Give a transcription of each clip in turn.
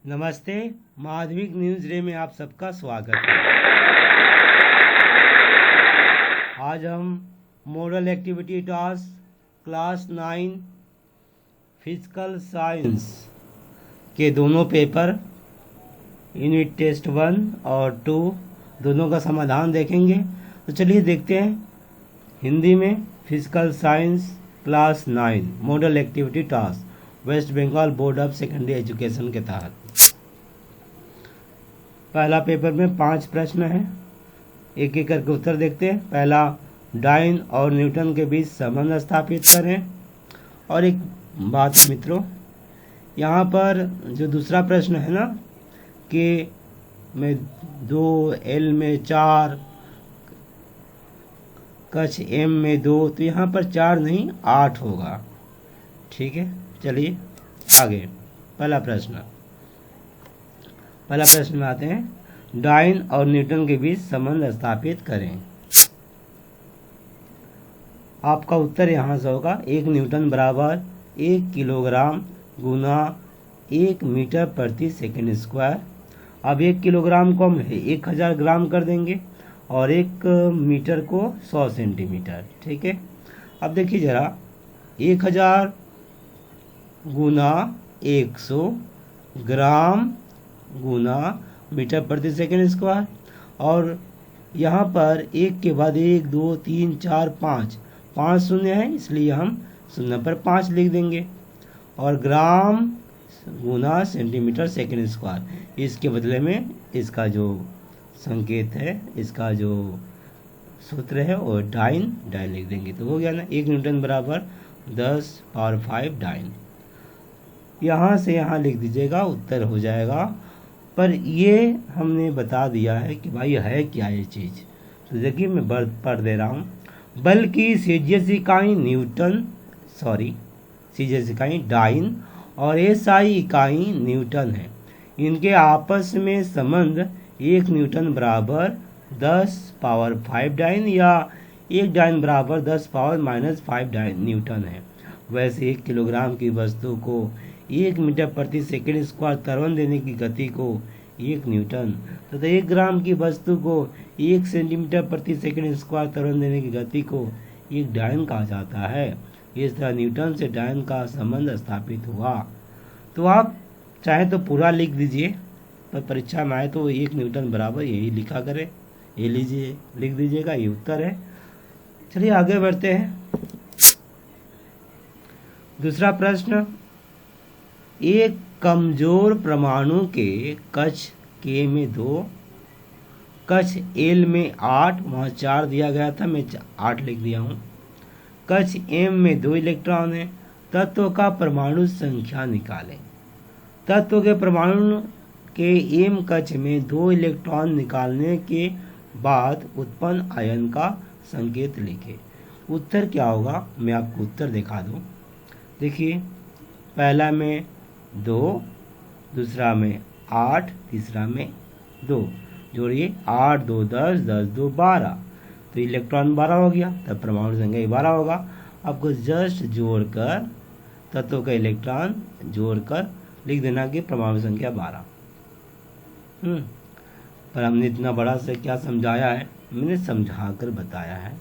नमस्ते। माध्यमिक news day में आप सबका स्वागत है। आज हम model activity task class 9 physical science के दोनों पेपर यूनिट टेस्ट 1 और 2 दोनों का समाधान देखेंगे। तो चलिए देखते हैं। हिंदी में physical science class 9 model activity task West Bengal board of secondary education के तहत पहला पेपर में 5 प्रश्न हैं। एक एक करके उत्तर देखते हैं। पहला, डाइन और न्यूटन के बीच संबंध स्थापित करें। और एक बात मित्रों, यहाँ पर जो दूसरा प्रश्न है ना कि में 2, एल में 4, कक्ष एम में 2, तो यहाँ पर 4 नहीं 8 होगा। ठीक है, चलिए आगे। पहला प्रश्न में आते हैं। डाइन और न्यूटन के बीच संबंध स्थापित करें। आपका उत्तर यहाँ से होगा 1 न्यूटन बराबर 1 किलोग्राम गुना 1 मीटर प्रति सेकंड स्क्वायर। अब 1 किलोग्राम को हम 1000 ग्राम कर देंगे और 1 मीटर को 100 सेंटीमीटर। ठीक है, अब देखिए जरा, 1000 गुना 100 ग्राम गुना मीटर प्रति सेकंड स्क्वायर, और यहाँ पर 1 के बाद 1, 2, 3, 4, 5 शून्य है, इसलिए हम शून्य पर 5 लिख देंगे। और ग्राम गुना सेंटीमीटर सेकंड स्क्वायर, इसके बदले में इसका जो संकेत है, इसका जो सूत्र है वो डाइन लिख देंगे। तो हो गया ना, 1 न्यूटन बराबर 10 पावर 5 डाइन। यहाँ से यहाँ लिख दीजिएगा, उत्तर हो जाएगा। पर ये हमने बता दिया है कि भाई है क्या ये चीज़। तो देखिए मैं पढ़ दे रहा हूँ। बल्कि सीजीएस इकाई डाइन और एसआई इकाई न्यूटन है। इनके आपस में संबंध 1 न्यूटन बराबर 10 पावर 5 डाइन या 1 डाइन बराबर 10 पावर -5 डाइन न्यूटन है। वैसे 1 किलोग्राम की वस्तु को 1 मीटर प्रति सेकंड स्क्वायर त्वरण देने की गति को 1 न्यूटन तथा 1 ग्राम की वस्तु को 1 सेंटीमीटर प्रति सेकंड स्क्वायर त्वरण देने की गति को 1 डाइन कहा जाता है। इस तरह न्यूटन से डाइन का संबंध स्थापित हुआ। तो आप चाहे तो पूरा लिख दीजिए, पर परीक्षा में आए तो 1 न्यूटन बराबर यही लिखा करें। ये लीजिए, लिख दीजिएगा, ये उत्तर है। चलिए आगे बढ़ते हैं। दूसरा प्रश्न, एक कमजोर परमाणु के कक्ष के में 2, कक्ष एल में 8, वहाँ 4 दिया गया था, मैं 8 लिख दिया हूँ। कक्ष एम में 2 इलेक्ट्रॉन है। तत्व का परमाणु संख्या निकालें। तत्व के परमाणु के एम कक्ष में 2 इलेक्ट्रॉन निकालने के बाद उत्पन्न आयन का संकेत लिखें। उत्तर क्या होगा, मैं आपको उत्तर दिखा दूँ। देखिए, पहला में 2, दूसरा में 8, तीसरा में 2, जोड़िए 8 2 10, 10 2 12, तो इलेक्ट्रॉन 12 हो गया, तब परमाणु संख्या 12 होगा। आपको जस्ट जोड़कर तत्व का इलेक्ट्रॉन जोड़कर लिख देना कि परमाणु संख्या 12। पर हमने इतना बड़ा से क्या समझाया है, मैंने समझाकर बताया है।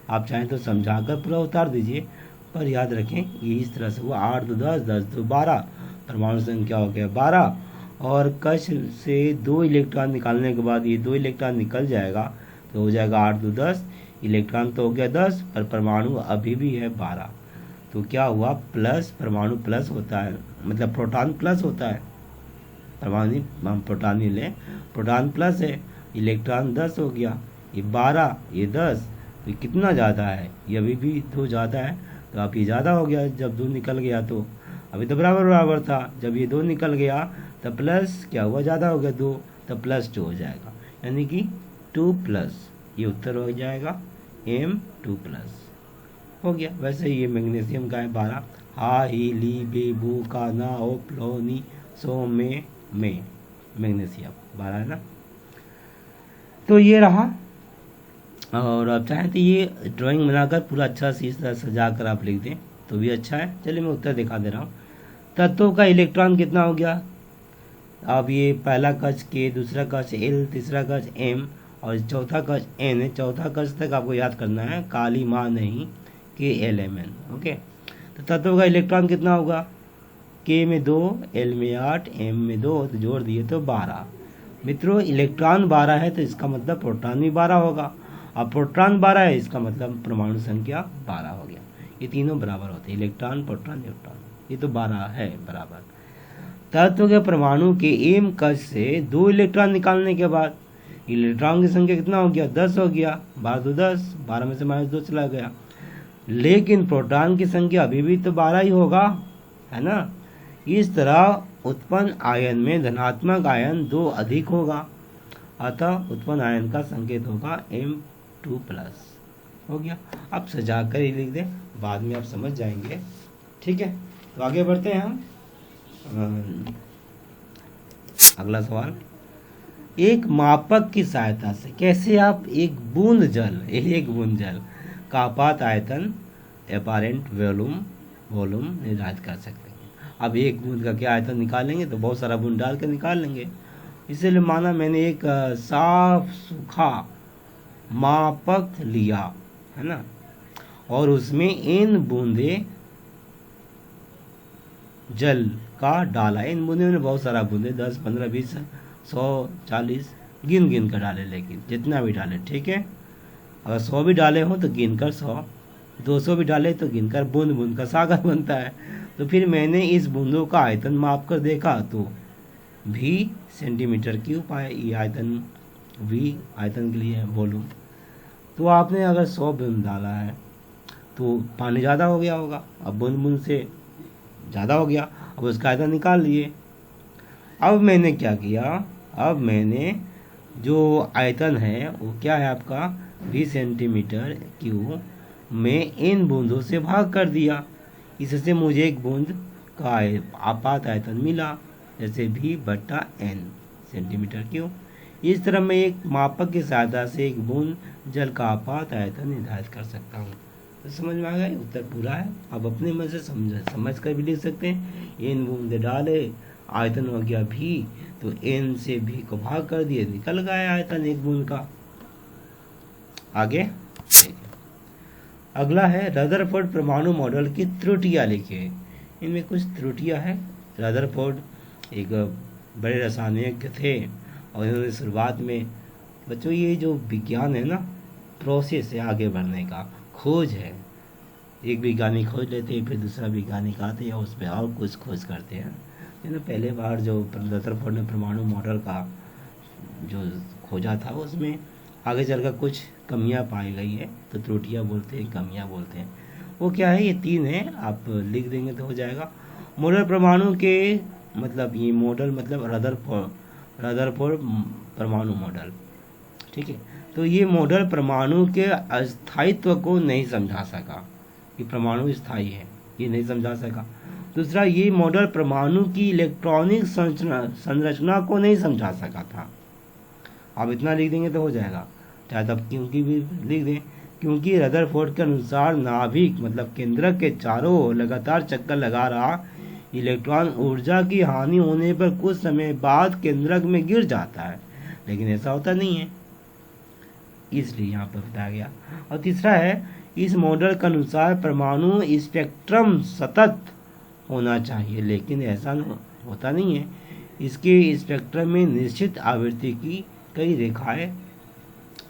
आप चाहें तो समझाकर पूरा उतार दीजिए, पर याद रखें ये इस तरह से हुआ। 8 2 10, 10 2 12, परमाणु संख्या हो गया 12, और कक्ष से 2 इलेक्ट्रॉन निकालने के बाद ये 2 इलेक्ट्रॉन निकल जाएगा, तो हो जाएगा 8 2 10, इलेक्ट्रॉन तो हो गया 10, पर परमाणु अभी भी है 12। तो क्या हुआ, प्लस, परमाणु प्लस होता है, मतलब प्रोटॉन प्लस होता है। परमाणु हम प्रोटॉन ही लें, प्रोटॉन प्लस है, इलेक्ट्रॉन 10 हो गया, ये 12 ये 10, तो कितना ज़्यादा है, ये अभी भी 2 ज़्यादा है, तो आप ये ज़्यादा हो गया। जब 2 निकल गया तो अभी तो बराबर था, जब ये 2 निकल गया तब प्लस क्या हुआ, ज़्यादा हो गया 2, तब +2 हो जाएगा, यानी कि 2+, ये उत्तर हो जाएगा M2+ हो गया। वैसे ये मैग्नीशियम का है 12, हा ही ली बे बू का ना ओ प्लोनी सो में मैग्नीशियम 12 है ना। तो ये रहा। और आप चाहें तो ये ड्राइंग बनाकर पूरा अच्छा से इस तरह सजा कर आप लिख दें तो भी अच्छा है। चलिए मैं उत्तर दिखा दे रहा हूँ। तत्वों का इलेक्ट्रॉन कितना हो गया, अब ये पहला कक्ष के, दूसरा कक्ष एल, तीसरा कक्ष एम और चौथा कक्ष एन है। चौथा कक्ष तक आपको याद करना है, काली माँ नहीं, के एल एम एन। ओके, तो तत्व का इलेक्ट्रॉन कितना होगा, के में 2, एल में 8, एम में 2, तो जोड़ दिए तो 12। मित्रों इलेक्ट्रॉन 12 है तो इसका मतलब प्रोटॉन भी 12 होगा। अब प्रोटॉन 12 है इसका मतलब परमाणु संख्या 12 हो गया। ये तीनों बराबर होते हैं, इलेक्ट्रॉन, प्रोटॉन, न्यूट्रॉन, ये तो 12 है बराबर। तत्व के परमाणु के एम कक्ष से 2 इलेक्ट्रॉन निकालने के बाद इलेक्ट्रॉन की संख्या कितना हो गया, 10 हो गया। 12 तो 10, 12 में से -2 चला गया। लेकिन प्रोटॉन की संख्या अभी भी तो 12 ही होगा, है ना। इस तरह उत्पन्न आयन में धनात्मक आयन 2 अधिक होगा, अतः उत्पन्न आयन का संकेत होगा M2+। हो गया। अब सजा कर ही लिख दें, बाद में आप समझ जाएंगे। ठीक है, तो आगे बढ़ते हैं हम। अगला सवाल, एक मापक की सहायता से कैसे आप एक बूंद जल का आपात आयतन, एपारेंट वॉल्यूम निर्धारित कर सकते हैं। अब एक बूंद का क्या आयतन निकालेंगे, तो बहुत सारा बूंद डाल के निकाल लेंगे। इसलिए माना मैंने एक साफ सूखा मापक लिया, है ना, और उसमें n बूंदे जल का डाला। इन बूंदे में बहुत सारा बूंदे, 10, 15, 20, 100, 40 गिन कर डाले, लेकिन जितना भी डाले, ठीक है। अगर 100 भी डाले हो तो गिन कर 100, 200 भी डाले तो गिन कर, बूंद बूंद का सागर बनता है। तो फिर मैंने इस बूंदों का आयतन माप कर देखा तो v सेंटीमीटर क्यूब आया। ये आयतन v आयतन के लिए है, वॉल्यूम। तो आपने अगर 100 बूंद डाला है तो पानी ज़्यादा हो गया होगा, अब बूंद बूंद से ज़्यादा हो गया, अब उसका आयतन निकाल लिए। अब मैंने क्या किया, अब मैंने जो आयतन है वो क्या है आपका, 20 सेंटीमीटर क्यूब में इन बूंदों से भाग कर दिया। इससे मुझे एक बूंद का आपात आयतन मिला, जैसे V/N सेंटीमीटर क्यूब। इस तरह मैं एक मापक की सहायता से एक बूंद जल का आपात आयतन निर्धारित कर सकता हूँ। तो समझ में आ गया, उत्तर पूरा है। अब अपने मन से समझ कर भी लिख सकते हैं। n बूंदे डाले, आयतन हो गया V, तो n से V को भाग कर दिए, निकल गया आयतन एक बूंद का। आगे अगला है, रदरफोर्ड परमाणु मॉडल की त्रुटियां लिखिए। इनमें कुछ त्रुटियां हैं। रदरफोर्ड एक बड़े रसायनज्ञ थे और इन्होंने शुरुआत में, बच्चों ये जो विज्ञान है ना, प्रोसेस है आगे बढ़ने का, खोज है। एक वैज्ञानिक खोज लेते हैं, फिर दूसरा वैज्ञानिक आते हैं उस पर और कुछ खोज करते हैं। तो पहले बार जो रदरफोर्ड ने परमाणु मॉडल का जो खोजा था उसमें आगे चलकर कुछ कमियां पाई गई है, तो त्रुटियां बोलते हैं, कमियां बोलते हैं। वो क्या है, ये 3 है, आप लिख देंगे तो हो जाएगा। मॉडल परमाणु के मतलब, ये मॉडल मतलब रदरफोर्ड परमाणु मॉडल, ठीक है। तो ये मॉडल परमाणु के अस्थायित्व को नहीं समझा सका कि परमाणु स्थायी है, ये नहीं समझा सका। दूसरा, ये मॉडल परमाणु की इलेक्ट्रॉनिक संरचना को नहीं समझा सका था। आप इतना लिख देंगे तो हो जाएगा, चाहे तब क्योंकि भी लिख दें। क्योंकि रदरफोर्ड के अनुसार नाभिक मतलब केंद्रक के चारों ओर लगातार चक्कर लगा रहा इलेक्ट्रॉन ऊर्जा की हानि होने पर कुछ समय बाद केंद्रक में गिर जाता है, लेकिन ऐसा होता नहीं है, इसलिए यहाँ पर बताया गया। और तीसरा है, इस मॉडल के अनुसार परमाणु स्पेक्ट्रम सतत होना चाहिए, लेकिन ऐसा होता नहीं है। इसके स्पेक्ट्रम में निश्चित आवृत्ति की कई रेखाएं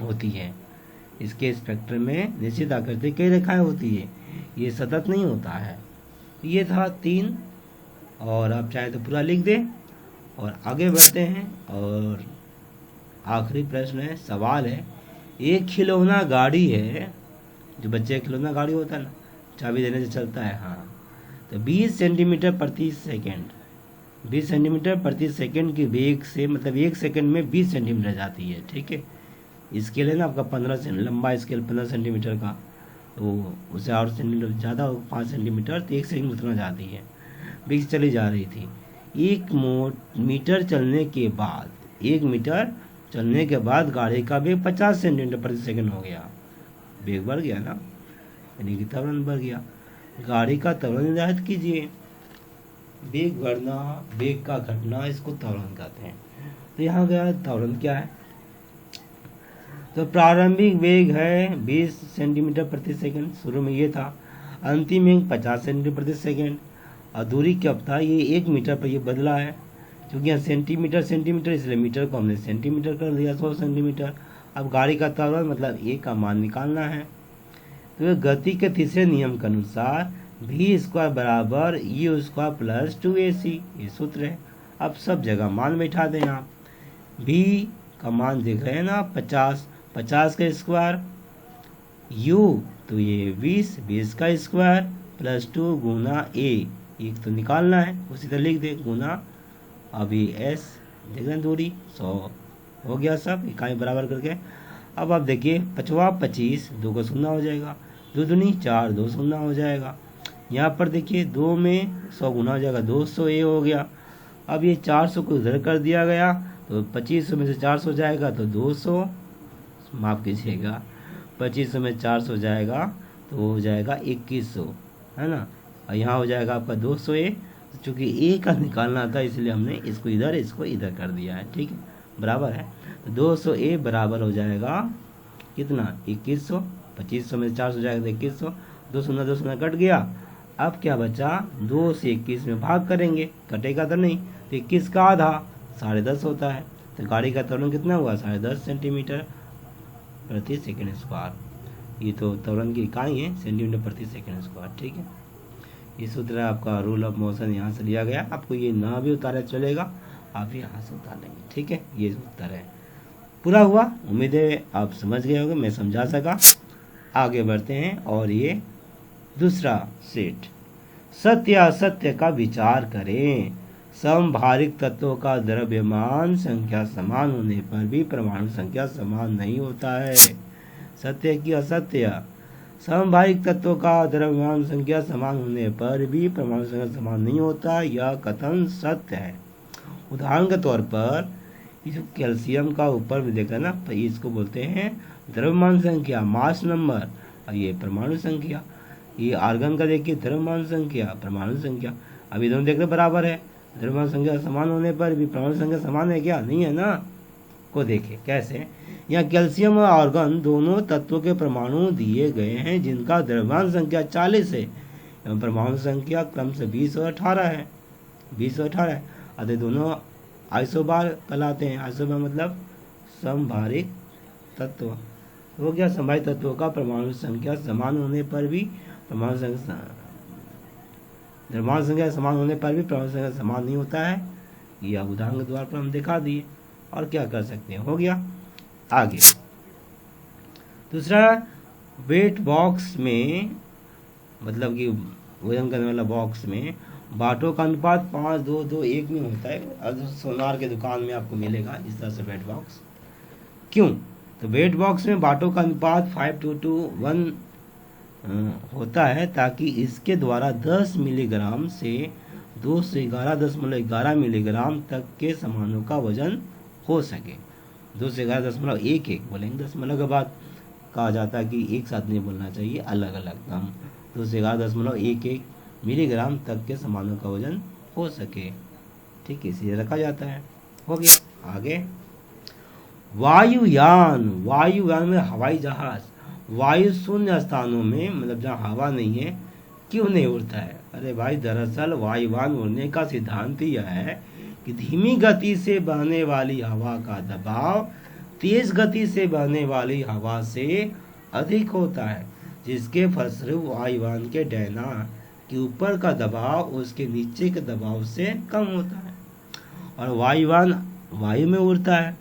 होती है। इसके स्पेक्ट्रम में निश्चित आकृति कई रेखाएं होती है, ये सतत नहीं होता है। ये था 3, और आप चाहे तो पूरा लिख दें और आगे बढ़ते हैं। और आखिरी प्रश्न है, सवाल है, एक खिलौना गाड़ी है, जो बच्चे खिलौना गाड़ी होता है ना, चाबी देने से चलता है, हाँ, तो 20 सेंटीमीटर प्रति सेकेंड, 20 सेंटीमीटर प्रति सेकेंड की वेग से, मतलब 1 सेकेंड में 20 सेंटीमीटर जाती है, ठीक है। स्केल है ना आपका 15 लंबा स्केल 15 सेंटीमीटर का, तो उसे और सेंटीमीटर ज़्यादा हो, 5 सेंटीमीटर, तो 1 सेकेंड उतना जाती है, वेग चली जा रही थी। 1 मीटर चलने के बाद, 1 मीटर चलने के बाद गाड़ी का वेग 50 सेंटीमीटर प्रति सेकेंड हो गया, वेग बढ़ गया ना, यानी कि त्वरण बढ़ गया। गाड़ी का त्वरण निर्धारित कीजिए। वेग बढ़ना, वेग का घटना, इसको त्वरण कहते हैं। तो यहाँ गया त्वरण क्या है, तो प्रारंभिक वेग है 20 सेंटीमीटर प्रति सेकंड, शुरू में ये था। अंतिम वेग 50 सेंटीमीटर प्रति सेकंड। और दूरी कब था, ये 1 मीटर पर ये बदला है, क्योंकि यहाँ सेंटीमीटर सेंटीमीटर, इसलिए मीटर को हमने सेंटीमीटर कर दिया, 100 सेंटीमीटर। अब गाड़ी का त्वरण मतलब ए का मान निकालना है। तो गति के तीसरे नियम के अनुसार v स्क्वायर बराबर u स्क्वायर प्लस 2ac, ये सूत्र है। अब सब जगह मान बैठा दें आप। v का मान देख रहे हैं ना 50, 50 का स्क्वायर, u तो ये 20 का स्क्वायर प्लस 2 गुना a, ये तो निकालना है, उसी तरह लिख दे गुना, अभी s देख रहे हैं दूरी 100 हो गया सब इकाई बराबर करके। अब आप देखिए 5 25, 2 को शून्य हो जाएगा, 2 दूनी 4, 2 शून्य हो जाएगा। यहाँ पर देखिए 2 में 100 गुना हो जाएगा, 200 ए हो गया। अब ये 400 को इधर कर दिया गया, तो 2500 में से 400 जाएगा तो 200, माफ़ कीजिएगा 2500 में 400 जाएगा तो हो जाएगा 2100, है ना। और यहाँ हो जाएगा आपका 200 ए, चूँकि ए का निकालना था इसलिए हमने इसको इधर कर दिया है, ठीक है, बराबर है। तो 200 ए बराबर हो जाएगा कितना 2100, 2500 में 400 जाएगा तो 2100, 2 शून्य कट गया। अब क्या बचा, 2 से 21 में भाग करेंगे, कटेगा तो नहीं, तो 21 का आधा 10.5 होता है। तो गाड़ी का त्वरण कितना हुआ 10.5 सेंटीमीटर प्रति सेकंड स्क्वायर। ये तो त्वरण की इकाई है सेंटीमीटर प्रति सेकंड स्क्वायर, ठीक है। ये सूत्र आपका रूल ऑफ मोशन यहाँ से लिया गया, आपको ये ना भी उतारे चलेगा, आप यहाँ से उतार लेंगे, ठीक है। ये उत्तर है, पूरा हुआ। उम्मीद है आप समझ गए होंगे, मैं समझा सका। आगे बढ़ते हैं और ये दूसरा सेट, सत्य असत्य का विचार करें। समभारिक तत्वों का द्रव्यमान संख्या समान होने पर भी परमाणु संख्या समान नहीं होता है। सत्य की असत्य, समभारिक तत्वों का द्रव्यमान संख्या समान होने पर भी परमाणु संख्या समान नहीं होता, यह कथन सत्य है। उदाहरण के तौर पर इस कैल्शियम का ऊपर में देख रहे ना, तो इसको बोलते हैं द्रव्यमान संख्या, मास नंबर, और ये परमाणु संख्या। ये आर्गन का देखिए द्रव्यमान संख्या, परमाणु संख्या, अभी दोनों देख रहे बराबर है। द्रव्यमान संख्या समान होने पर भी परमाणु संख्या समान है क्या, नहीं है ना। को देखे कैसे, यहाँ कैल्शियम और आर्गन दोनों तत्वों के परमाणु दिए गए हैं जिनका द्रव्यमान संख्या 40 है एवं परमाणु संख्या क्रम से 20 और 18 है, 20 और 18 है। अतः दोनों आइसोबार कहलाते हैं। आइसोबार मतलब समभारिक तत्व हो गया। समभारिक तत्वों का परमाणु संख्या समान होने पर भी परमाणु संख्या समान होने पर भी परमाणु संख्या समान नहीं होता है। यह उदाहरण के द्वारा पर हम दिखा दिए, और क्या कर सकते हैं, हो गया। आगे दूसरा, वेट बॉक्स में मतलब कि वजन करने वाला बॉक्स में बाटों का अनुपात 5:2:1 में होता है। और सोनार के दुकान में आपको मिलेगा इस तरह से वेट बॉक्स। क्यों, तो वेट बॉक्स में बाटों का अनुपात 5:1 होता है ताकि इसके द्वारा 10 मिलीग्राम से 2 से 11.11 मिलीग्राम तक के सामानों का वजन हो सके। 2 से 11.11 बोलेंगे, दशमलव के बाद कहा जाता है कि एक साथ नहीं बोलना चाहिए, अलग अलग। हम 2 से 11.11 मिलीग्राम तक के सामानों का वजन हो सके, ठीक है, इसीलिए रखा जाता है। हो गया। आगे वायुयान, वायुयान में हवाई जहाज वायु शून्य स्थानों में, मतलब जहाँ हवा नहीं है, क्यों नहीं उड़ता है। अरे भाई, दरअसल वायुयान उड़ने का सिद्धांत यह है कि धीमी गति से बहने वाली हवा का दबाव तेज गति से बहने वाली हवा से अधिक होता है, जिसके फलस्वरूप वायुयान के डैना के ऊपर का दबाव उसके नीचे के दबाव से कम होता है। और वायुयान वायु में उड़ता है,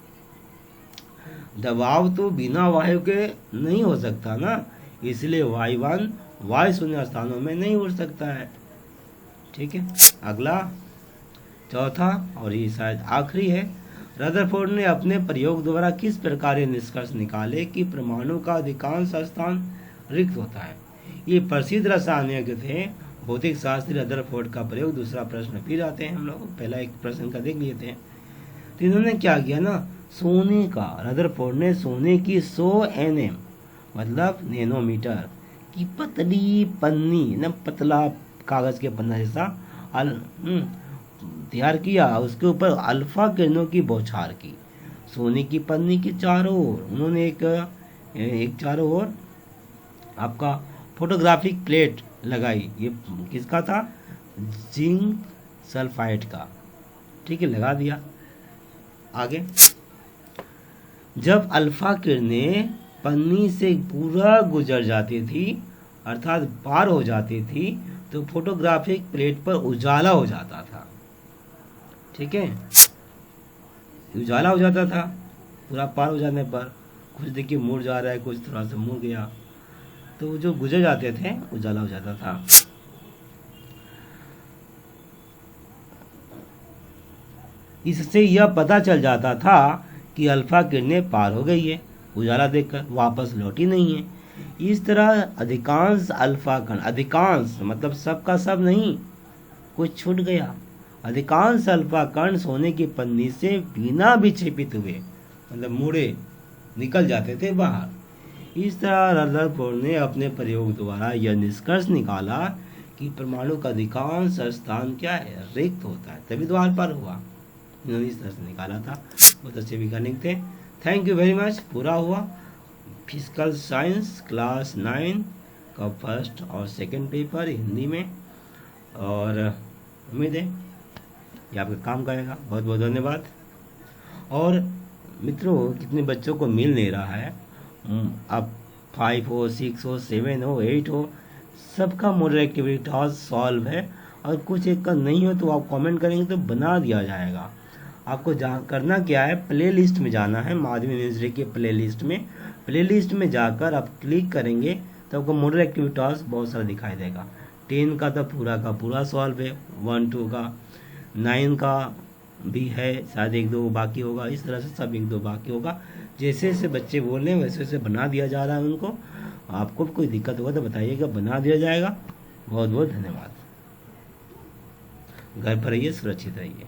दबाव तो बिना वायु के नहीं हो सकता ना, इसलिए वायुयान वायु शून्य स्थानों में नहीं उड़ सकता है, ठीक है। अगला चौथा, और ये शायद आखिरी है, रदरफोर्ड ने अपने प्रयोग द्वारा किस प्रकार निष्कर्ष निकाले कि परमाणु का अधिकांश स्थान रिक्त होता है। ये प्रसिद्ध रसायनज्ञ थे, भौतिक शास्त्री रदरफोर्ड का प्रयोग। दूसरा प्रश्न फिर आते हैं, हम लोग पहला एक प्रश्न का देख लिए थे। तो इन्होंने क्या किया ना, सोने का, रदरफोर्ड ने सोने की 100 nm मतलब नैनोमीटर की पतली पन्नी, ना पतला कागज के पन्ना जैसा तैयार किया, उसके ऊपर अल्फा किरणों की बौछार की। सोने की पन्नी के चारों ओर उन्होंने एक चारों ओर आपका फोटोग्राफिक प्लेट लगाई। ये किसका था? जिंक सल्फाइड का। ठीक है, लगा दिया। आगे, जब अल्फा किरणें पन्नी से पूरा गुजर जाती थी, अर्थात पार हो जाती थी, तो फोटोग्राफिक प्लेट पर उजाला हो जाता था। ठीक है, उजाला हो जाता था पूरा पार हो जाने पर। कुछ देखिए मुड़ जा रहा है, कुछ थोड़ा सा मुड़ गया, तो जो गुजर जाते थे उजाला हो जाता था। इससे यह पता चल जाता था कि अल्फा किरणें पार हो गई है, उजाला देखकर वापस लौटी नहीं है। इस तरह अधिकांश अल्फा कण, अधिकांश मतलब सबका सब नहीं, कुछ छूट गया, अधिकांश अल्फा कण सोने की पन्नी से बिना विक्षेपित हुए, मतलब मुड़े निकल जाते थे बाहर। इस तरह रदरफोर्ड ने अपने प्रयोग द्वारा यह निष्कर्ष निकाला कि परमाणु का अधिकांश स्थान क्या है? रिक्त होता है, तभी द्वार पर हुआ। इन्होंने इस तरह से निकाला था। बहुत अच्छे वैज्ञानिक थे। Thank you very much. पूरा हुआ फिजिकल साइंस क्लास 9 का फर्स्ट और सेकंड पेपर हिंदी में, और उम्मीद है ये आपका काम करेगा। बहुत बहुत धन्यवाद। और मित्रों, कितने बच्चों को मिल नहीं रहा है, अब 5 हो, 6 हो, 7 हो, 8 हो, सबका मॉडल एक्टिविटी टास्क सॉल्व है, और कुछ एक का नहीं हो तो आप कमेंट करेंगे तो बना दिया जाएगा। आपको करना क्या है, प्ले लिस्ट में जाना है, माध्यमिक यूनिवर्सिटी के प्ले लिस्ट में जाकर आप क्लिक करेंगे तो आपको मॉडल एक्टिविटी टास्क बहुत सारा दिखाई देगा। 10 का तो पूरा का पूरा सॉल्व है, 1 2 का, 9 का भी है, शायद 1 2 बाकी होगा। इस तरह से सब 1 2 बाकी होगा। जैसे जैसे बच्चे बोल रहे हैं वैसे वैसे बना दिया जा रहा है उनको। आपको कोई दिक्कत होगा तो बताइएगा, बना दिया जाएगा। बहुत बहुत धन्यवाद। घर पर रहिए, सुरक्षित रहिए।